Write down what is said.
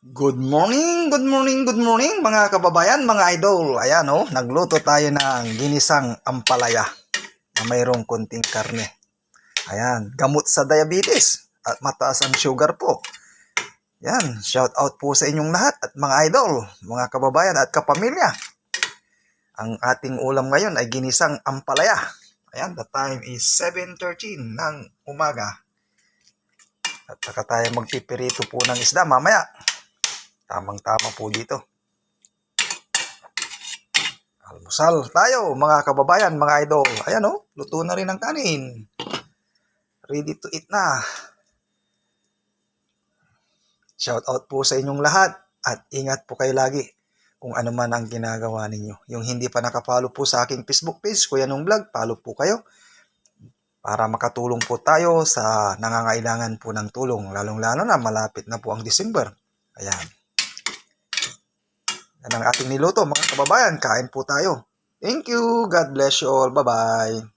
Good morning, good morning, good morning mga kababayan, mga idol. Ayan nagluto tayo ng ginisang ampalaya na mayroong konting karne. Ayan, gamot sa diabetes at mataas ang sugar po. Ayan, shout out po sa inyong lahat at mga idol, mga kababayan at kapamilya. Ang ating ulam ngayon ay ginisang ampalaya. Ayan, the time is 7:13 ng umaga. At saka tayo magpipirito po ng isda mamaya. Tamang-tama po dito. Almusal tayo mga kababayan, mga idol. Ayan luto na rin ang kanin. Ready to eat na. Shout out po sa inyong lahat at ingat po kayo lagi kung ano man ang ginagawa ninyo. Yung hindi pa nakapollow po sa aking Facebook page, Kuya Nung Vlog, follow po kayo para makatulong po tayo sa nangangailangan po ng tulong. Lalong-lalo na malapit na po ang December. Ayan. Yan ang ating niluto mga kababayan. Kain po tayo. Thank you. God bless you all. Bye-bye.